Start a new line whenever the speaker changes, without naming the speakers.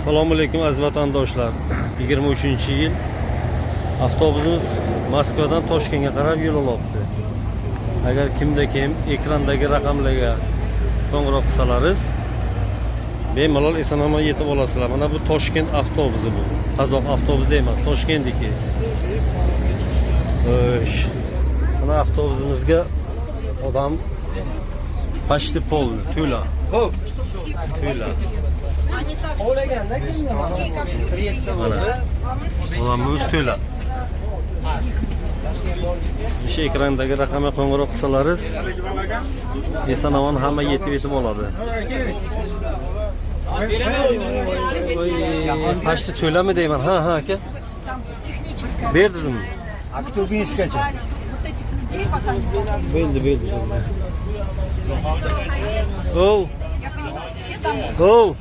Assalomu alaykum aziz vatandoshlar. 23-yil avtobusimiz Moskvadan Toshkentga qarab yo'l olibdi. Agar kimda kim ekrandagi raqamlarga qo'ng'iroq qilsalaringiz, bemalol eson-omon yetib olasizlar. Mana bu Toshkent avtobusi bu. Qozoq avtobusi emas, Toshkentniki. Xo'sh. Mana avtobusimizga odam почти полный, to'la. To'la. Mana odamimiz to'la. O'sha ekrandagi raqamga qo'ng'iroq qilsalaringiz, eson-omon hamma yetib oladi. Почти to'lami deyman? Ha, aka. Berdingizmi?
А кто выскочит?
Bo'ldi. Oh. Oh.